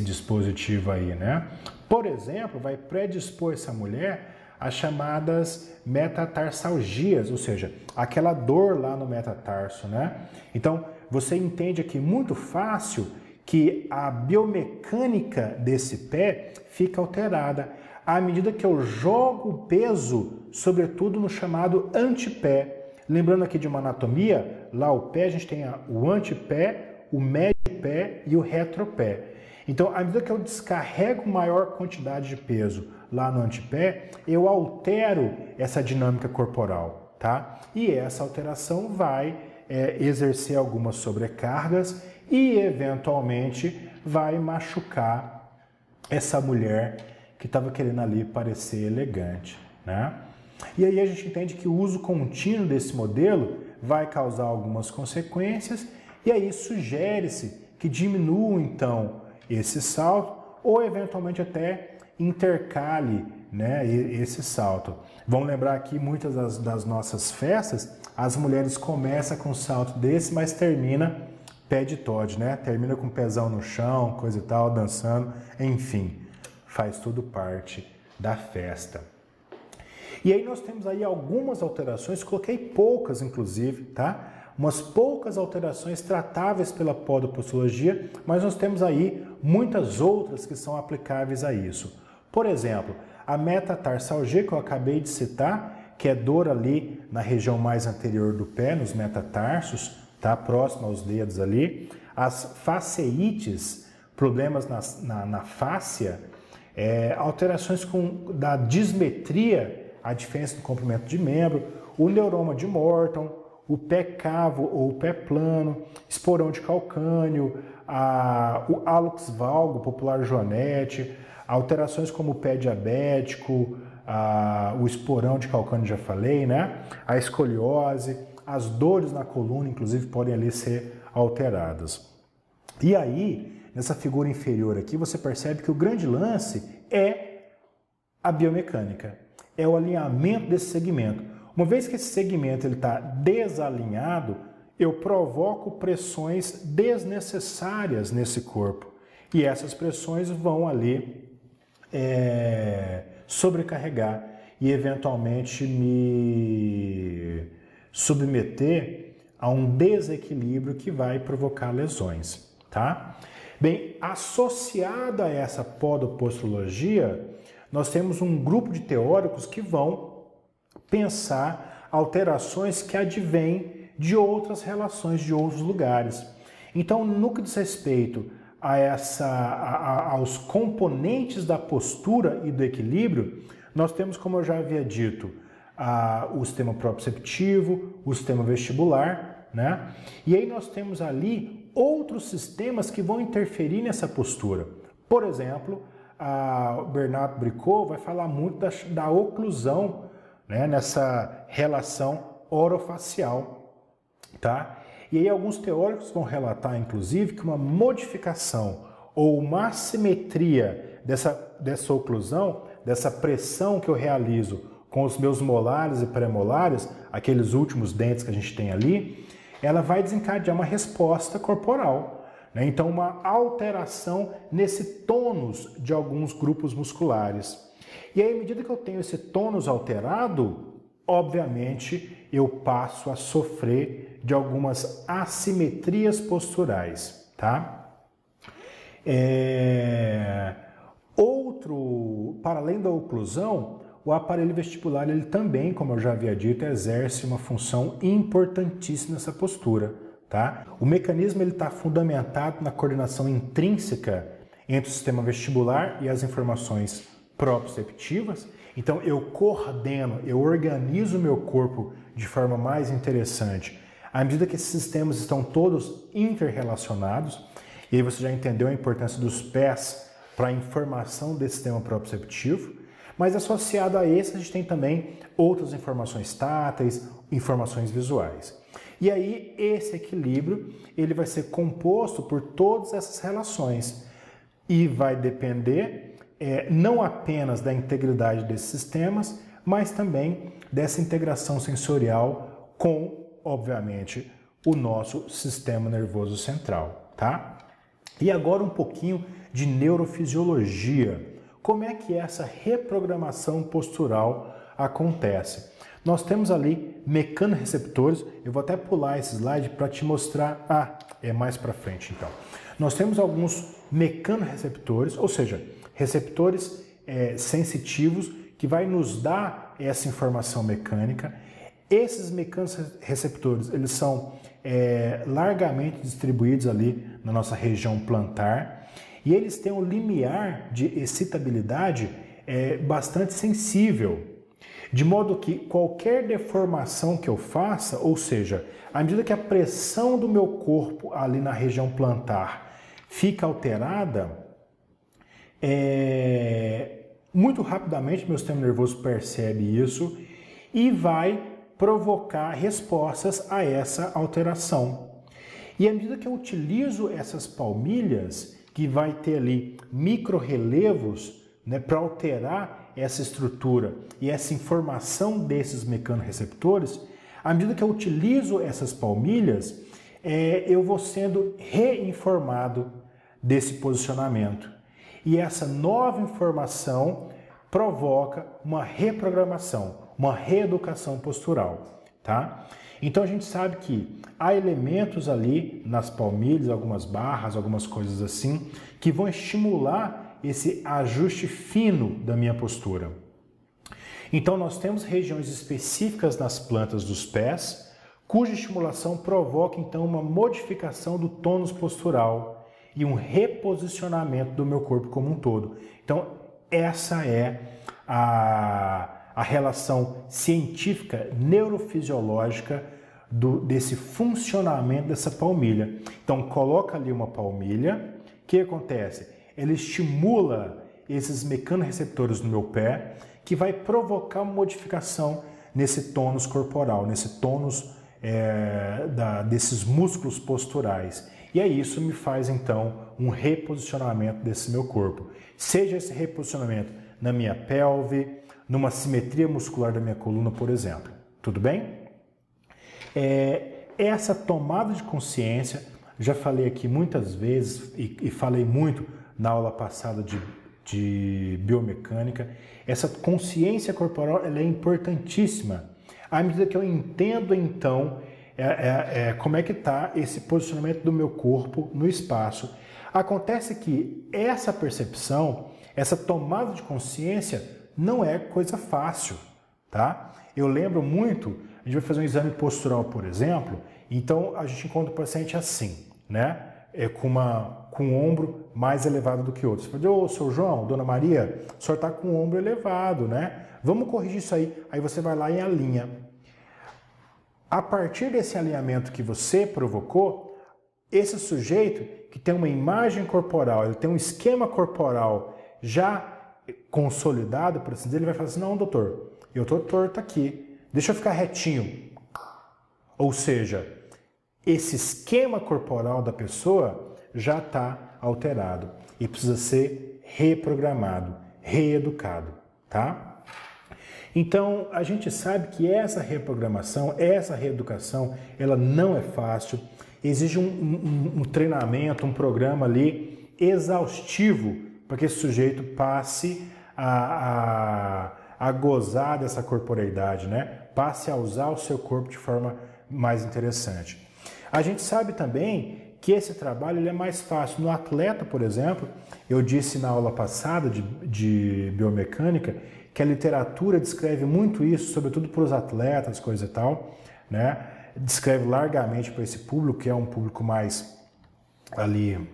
dispositivo aí, né? Por exemplo, vai predispor essa mulher às chamadas metatarsalgias, ou seja, aquela dor lá no metatarso, né? Então, você entende aqui muito fácil que a biomecânica desse pé fica alterada à medida que eu jogo o peso, sobretudo no chamado antepé. Lembrando aqui de uma anatomia, lá o pé a gente tem o antepé, o médio pé e o retropé. Então, à medida que eu descarrego maior quantidade de peso lá no antepé, eu altero essa dinâmica corporal, tá? E essa alteração vai exercer algumas sobrecargas e, eventualmente, vai machucar essa mulher que estava querendo ali parecer elegante, né? E aí a gente entende que o uso contínuo desse modelo vai causar algumas consequências e aí sugere-se que diminua, então, esse salto ou, eventualmente, até intercale, né, esse salto. Vamos lembrar aqui, muitas das nossas festas, as mulheres começam com um salto desse, mas termina pé de Todd, né? Termina com o pezão no chão, coisa e tal, dançando, enfim, faz tudo parte da festa. E aí nós temos aí algumas alterações, coloquei poucas inclusive, tá? Umas poucas alterações tratáveis pela podopostrologia, mas nós temos aí muitas outras que são aplicáveis a isso. Por exemplo, a metatarsalgia que eu acabei de citar, que é dor ali na região mais anterior do pé, nos metatarsos, tá? Próximo aos dedos ali. As faceites, problemas na fáscia, alterações da dismetria, a diferença no comprimento de membro, o neuroma de Morton, o pé cavo ou o pé plano, esporão de calcânio, o hálux valgo, popular joanete, alterações como o pé diabético, o esporão de calcânio, já falei, né? A escoliose, as dores na coluna, inclusive, podem ali ser alteradas. E aí, nessa figura inferior aqui, você percebe que o grande lance é a biomecânica, é o alinhamento desse segmento. Uma vez que esse segmento está desalinhado, eu provoco pressões desnecessárias nesse corpo. E essas pressões vão ali sobrecarregar e eventualmente me submeter a um desequilíbrio que vai provocar lesões, tá? Bem, associada a essa podopostrologia, nós temos um grupo de teóricos que vão pensar alterações que advêm de outras relações, de outros lugares. Então, no que diz respeito aos componentes da postura e do equilíbrio, nós temos, como eu já havia dito, o sistema proprioceptivo, o sistema vestibular, né? E aí nós temos ali outros sistemas que vão interferir nessa postura. Por exemplo, o Bernard Bricot vai falar muito da oclusão, né, nessa relação orofacial, tá? E aí alguns teóricos vão relatar, inclusive, que uma modificação ou uma assimetria dessa oclusão, dessa pressão que eu realizo com os meus molares e premolares, aqueles últimos dentes que a gente tem ali, ela vai desencadear uma resposta corporal, né? Então, uma alteração nesse tônus de alguns grupos musculares. E aí, à medida que eu tenho esse tônus alterado, obviamente, eu passo a sofrer de algumas assimetrias posturais, tá? Para além da oclusão, o aparelho vestibular, ele também, como eu já havia dito, exerce uma função importantíssima nessa postura, tá? O mecanismo está fundamentado na coordenação intrínseca entre o sistema vestibular e as informações proprioceptivas. Então, eu coordeno, eu organizo o meu corpo de forma mais interessante, à medida que esses sistemas estão todos interrelacionados. E aí você já entendeu a importância dos pés para a informação desse sistema proprioceptivo. Mas associado a esse, a gente tem também outras informações táteis, informações visuais. E aí, esse equilíbrio, ele vai ser composto por todas essas relações e vai depender não apenas da integridade desses sistemas, mas também dessa integração sensorial com, obviamente, o nosso sistema nervoso central, tá? E agora um pouquinho de neurofisiologia. Como é que essa reprogramação postural acontece? Nós temos ali mecanorreceptores, eu vou até pular esse slide para te mostrar, é mais para frente então. Nós temos alguns mecanorreceptores, ou seja, receptores sensitivos que vai nos dar essa informação mecânica. Esses mecanorreceptores, eles são largamente distribuídos ali na nossa região plantar. E eles têm um limiar de excitabilidade bastante sensível, de modo que qualquer deformação que eu faça, ou seja, à medida que a pressão do meu corpo ali na região plantar fica alterada, muito rapidamente meu sistema nervoso percebe isso e vai provocar respostas a essa alteração. E à medida que eu utilizo essas palmilhas, que vai ter ali micro-relevos, né, para alterar essa estrutura e essa informação desses mecanorreceptores, à medida que eu utilizo essas palmilhas, eu vou sendo reinformado desse posicionamento. E essa nova informação provoca uma reprogramação, uma reeducação postural, tá? Então a gente sabe que há elementos ali nas palmilhas, algumas barras, algumas coisas assim, que vão estimular esse ajuste fino da minha postura. Então nós temos regiões específicas nas plantas dos pés, cuja estimulação provoca então uma modificação do tônus postural e um reposicionamento do meu corpo como um todo. Então essa é a relação científica neurofisiológica desse funcionamento dessa palmilha. Então, coloca ali uma palmilha, o que acontece? Ela estimula esses mecanorreceptores no meu pé, que vai provocar uma modificação nesse tônus corporal, nesse tônus desses músculos posturais. E aí isso me faz, então, um reposicionamento desse meu corpo. Seja esse reposicionamento na minha pelve, numa simetria muscular da minha coluna, por exemplo. Tudo bem? Essa tomada de consciência, já falei aqui muitas vezes e falei muito na aula passada de biomecânica, essa consciência corporal ela é importantíssima. À medida que eu entendo, então, como é que está esse posicionamento do meu corpo no espaço. Acontece que essa percepção, essa tomada de consciência, não é coisa fácil, tá? Eu lembro muito, a gente vai fazer um exame postural, por exemplo, então a gente encontra o paciente assim, né? Com um ombro mais elevado do que outro. Você fala, ô, seu João, dona Maria, o senhor está com o ombro elevado, né? Vamos corrigir isso aí. Aí você vai lá e alinha. A partir desse alinhamento que você provocou, esse sujeito que tem uma imagem corporal, ele tem um esquema corporal já consolidado, por assim dizer, ele vai falar assim, não, doutor, eu estou torto aqui, deixa eu ficar retinho. Ou seja, esse esquema corporal da pessoa já está alterado e precisa ser reprogramado, reeducado, tá? Então, a gente sabe que essa reprogramação, essa reeducação, ela não é fácil, exige um treinamento, um programa ali exaustivo para que esse sujeito passe a gozar dessa corporeidade, né? Passe a usar o seu corpo de forma mais interessante. A gente sabe também que esse trabalho ele é mais fácil. No atleta, por exemplo, eu disse na aula passada de biomecânica que a literatura descreve muito isso, sobretudo para os atletas, coisa e tal, né? Descreve largamente para esse público, que é um público mais ali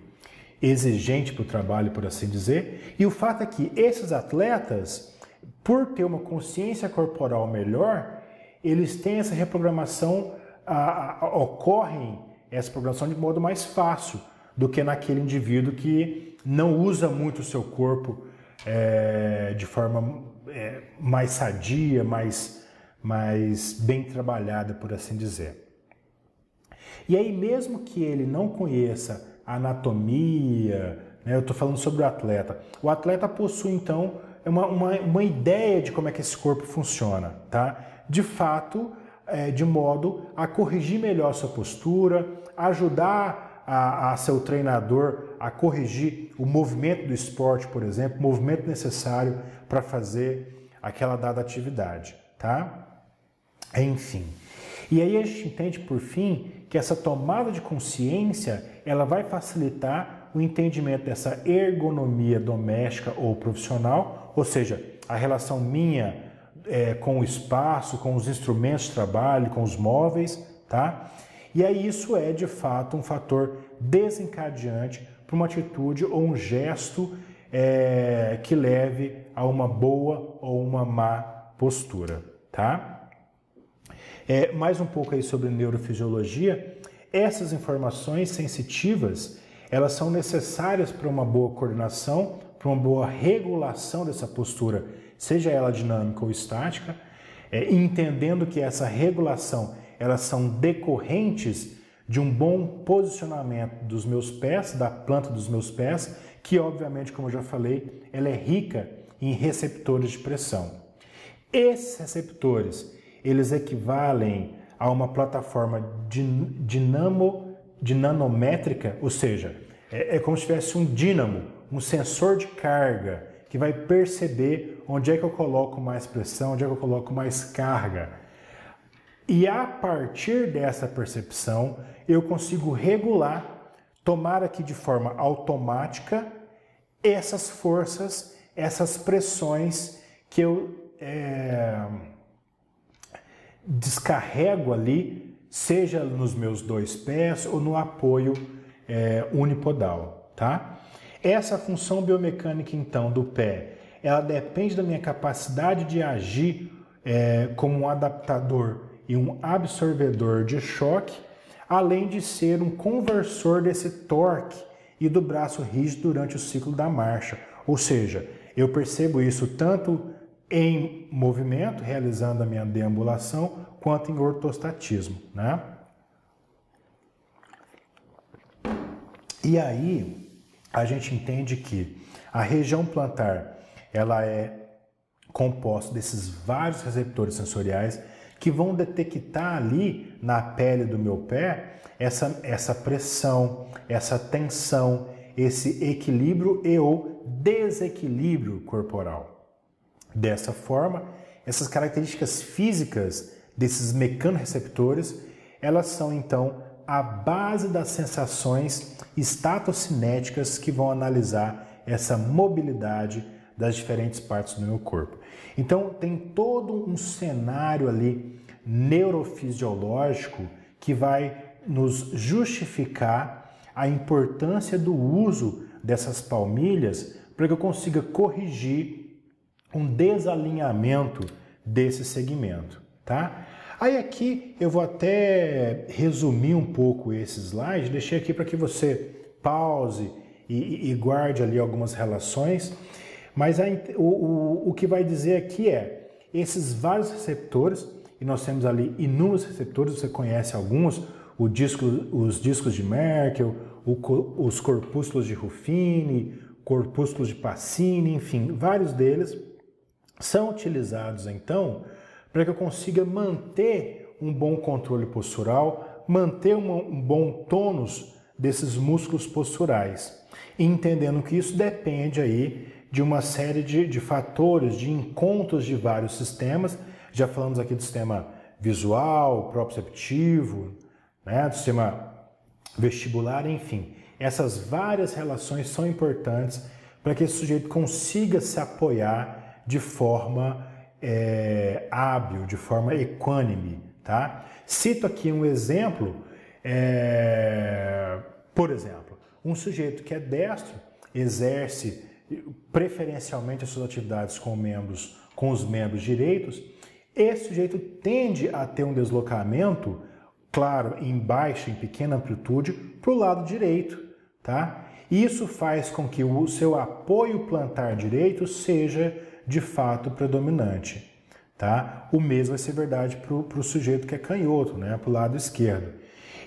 exigente para o trabalho, por assim dizer. E o fato é que esses atletas, por ter uma consciência corporal melhor, eles têm essa reprogramação, ocorrem essa programação de modo mais fácil do que naquele indivíduo que não usa muito o seu corpo de forma mais sadia, mais bem trabalhada, por assim dizer. E aí, mesmo que ele não conheça a anatomia, né, eu estou falando sobre o atleta possui, então, uma ideia de como é que esse corpo funciona, tá? De fato, de modo a corrigir melhor a sua postura, ajudar a seu treinador a corrigir o movimento do esporte, por exemplo, o movimento necessário para fazer aquela dada atividade, tá? Enfim. E aí a gente entende, por fim, que essa tomada de consciência, ela vai facilitar o entendimento dessa ergonomia doméstica ou profissional, ou seja, a relação minha com o espaço, com os instrumentos de trabalho, com os móveis, tá? E aí isso é, de fato, um fator desencadeante para uma atitude ou um gesto que leve a uma boa ou uma má postura, tá? Mais um pouco aí sobre neurofisiologia. Essas informações sensitivas, elas são necessárias para uma boa coordenação, para uma boa regulação dessa postura, seja ela dinâmica ou estática, entendendo que essa regulação, elas são decorrentes de um bom posicionamento dos meus pés, da planta dos meus pés, que obviamente, como eu já falei, ela é rica em receptores de pressão. Esses receptores, eles equivalem a uma plataforma dinamométrica, ou seja, é como se tivesse um dínamo, um sensor de carga, que vai perceber onde é que eu coloco mais pressão, onde é que eu coloco mais carga. E a partir dessa percepção, eu consigo regular, tomar aqui de forma automática, essas forças, essas pressões que eu descarrego ali, seja nos meus dois pés ou no apoio unipodal, tá? Essa função biomecânica, então, do pé, ela depende da minha capacidade de agir como um adaptador e um absorvedor de choque, além de ser um conversor desse torque e do braço rígido durante o ciclo da marcha. Ou seja, eu percebo isso tanto em movimento, realizando a minha deambulação, quanto em ortostatismo, né? E aí, a gente entende que a região plantar, ela é composta desses vários receptores sensoriais que vão detectar ali na pele do meu pé essa pressão, essa tensão, esse equilíbrio e ou desequilíbrio corporal. Dessa forma, essas características físicas desses mecanoreceptores, elas são então a base das sensações estatocinéticas que vão analisar essa mobilidade das diferentes partes do meu corpo. Então, tem todo um cenário ali neurofisiológico que vai nos justificar a importância do uso dessas palmilhas para que eu consiga corrigir um desalinhamento desse segmento, tá? Aí aqui eu vou até resumir um pouco esse slide, deixei aqui para que você pause e guarde ali algumas relações, mas o que vai dizer aqui esses vários receptores, e nós temos ali inúmeros receptores, você conhece alguns, os discos de Merkel, os corpúsculos de Ruffini, corpúsculos de Pacini, enfim, vários deles são utilizados então para que eu consiga manter um bom controle postural, manter um bom tônus desses músculos posturais, entendendo que isso depende aí de uma série de fatores, de encontros de vários sistemas. Já falamos aqui do sistema visual, proprioceptivo, né, do sistema vestibular, enfim. Essas várias relações são importantes para que esse sujeito consiga se apoiar de forma hábil, de forma equânime, tá? Cito aqui um exemplo, por exemplo, um sujeito que é destro, exerce preferencialmente as suas atividades com os membros direitos, esse sujeito tende a ter um deslocamento, claro, em baixa, em pequena amplitude, para o lado direito, tá? Isso faz com que o seu apoio plantar direito seja, de fato, predominante, tá? O mesmo vai ser verdade para o sujeito que é canhoto, né? Para o lado esquerdo.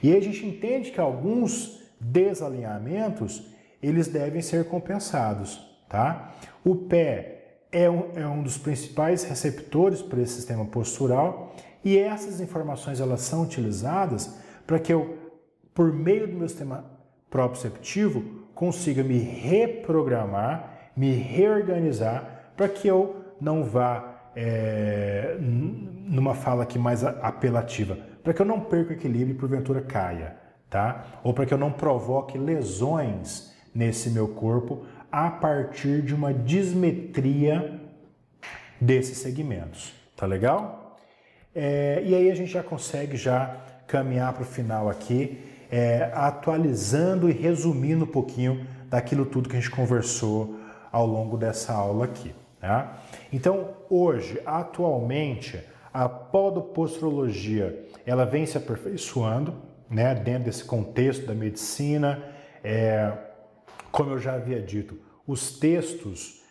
E aí a gente entende que alguns desalinhamentos, eles devem ser compensados, tá? O pé é um dos principais receptores para esse sistema postural e essas informações elas são utilizadas para que eu, por meio do meu sistema proprioceptivo, consiga me reprogramar, me reorganizar para que eu não vá, numa fala aqui mais apelativa, para que eu não perca o equilíbrio e porventura caia, tá? Ou para que eu não provoque lesões nesse meu corpo a partir de uma dismetria desses segmentos, tá legal? E aí a gente já consegue caminhar para o final aqui, atualizando e resumindo um pouquinho daquilo tudo que a gente conversou ao longo dessa aula aqui, tá? Então, hoje, atualmente, a podoposturologia, ela vem se aperfeiçoando, né, dentro desse contexto da medicina. Como eu já havia dito, os textos,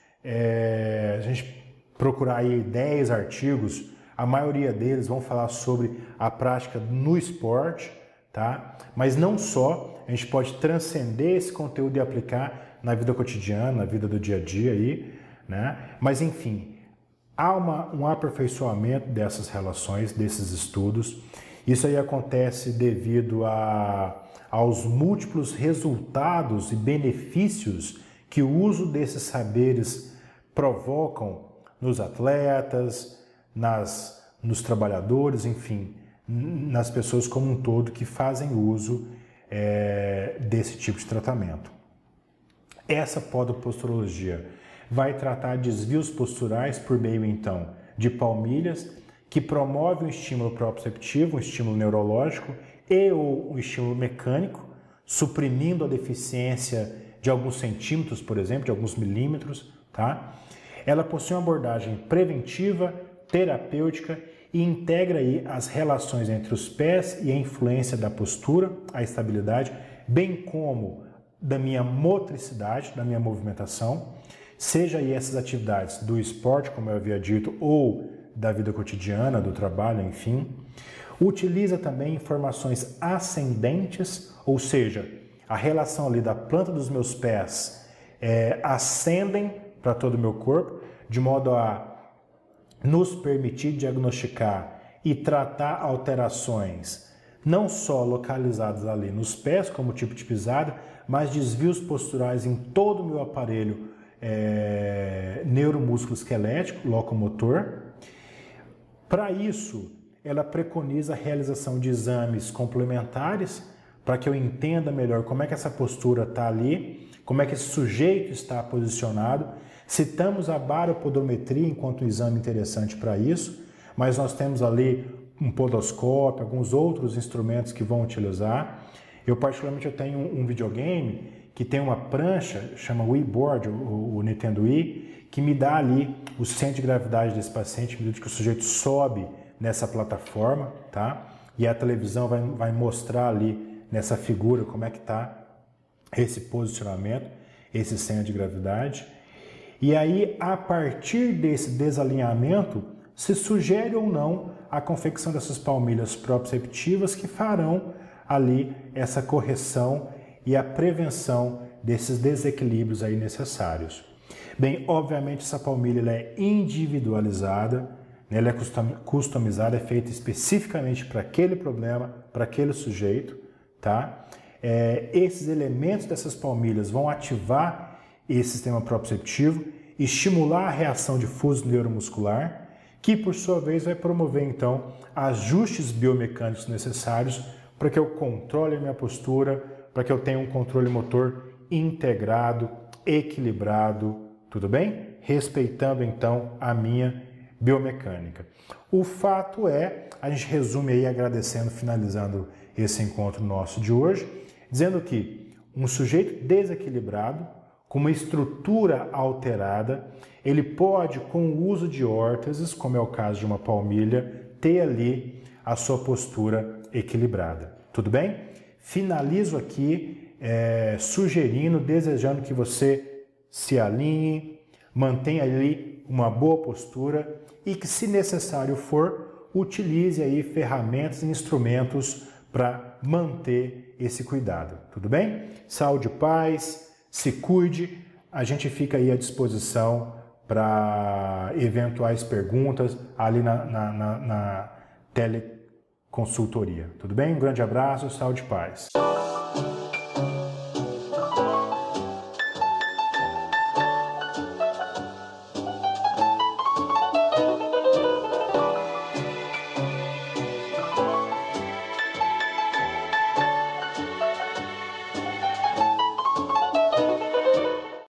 a gente procurar aí 10 artigos, a maioria deles vão falar sobre a prática no esporte, tá? Mas não só, a gente pode transcender esse conteúdo e aplicar na vida cotidiana, na vida do dia a dia aí, né? Mas enfim, há um aperfeiçoamento dessas relações, desses estudos. Isso aí acontece devido aos múltiplos resultados e benefícios que o uso desses saberes provocam nos atletas, nos trabalhadores, enfim, nas pessoas como um todo que fazem uso desse tipo de tratamento. Essa podoposturologia vai tratar desvios posturais por meio, então, de palmilhas, que promove um estímulo proprioceptivo, um estímulo neurológico e ou um estímulo mecânico, suprimindo a deficiência de alguns centímetros, por exemplo, de alguns milímetros, tá? Ela possui uma abordagem preventiva, terapêutica e integra aí as relações entre os pés e a influência da postura, a estabilidade, bem como da minha motricidade, da minha movimentação, seja aí essas atividades do esporte, como eu havia dito, ou da vida cotidiana, do trabalho, enfim. Utiliza também informações ascendentes, ou seja, a relação ali da planta dos meus pés ascendem para todo o meu corpo, de modo a nos permitir diagnosticar e tratar alterações não só localizadas ali nos pés, como tipo de pisada, mas desvios posturais em todo o meu aparelho neuromúsculo-esquelético, locomotor. Para isso, ela preconiza a realização de exames complementares para que eu entenda melhor como é que essa postura está ali, como é que esse sujeito está posicionado. Citamos a baropodometria enquanto um exame interessante para isso, mas nós temos ali um podoscópio, alguns outros instrumentos que vão utilizar. Eu particularmente tenho um videogame que tem uma prancha, chama Wii Board, o Nintendo Wii, que me dá ali o centro de gravidade desse paciente, medida que o sujeito sobe nessa plataforma, tá? E a televisão vai mostrar ali nessa figura como é que está esse posicionamento, esse centro de gravidade. E aí, a partir desse desalinhamento, se sugere ou não a confecção dessas palmilhas proprioceptivas que farão ali essa correção e a prevenção desses desequilíbrios aí necessários. Bem, obviamente essa palmilha ela é individualizada, né? Ela é customizada, é feita especificamente para aquele problema, para aquele sujeito, tá? Esses elementos dessas palmilhas vão ativar esse sistema proprioceptivo, estimular a reação de fuso neuromuscular, que por sua vez vai promover então ajustes biomecânicos necessários para que eu controle a minha postura, para que eu tenha um controle motor integrado, equilibrado, tudo bem? Respeitando então a minha biomecânica. O fato é, a gente resume aí agradecendo, finalizando esse encontro nosso de hoje, dizendo que um sujeito desequilibrado, com uma estrutura alterada, ele pode, com o uso de órteses, como é o caso de uma palmilha, ter ali a sua postura equilibrada. Tudo bem? Finalizo aqui sugerindo, desejando que você se alinhe, mantenha ali uma boa postura e que, se necessário for, utilize aí ferramentas e instrumentos para manter esse cuidado. Tudo bem? Saúde e paz, se cuide, a gente fica aí à disposição para eventuais perguntas ali na teleconsultoria. Tudo bem? Um grande abraço, saúde e paz.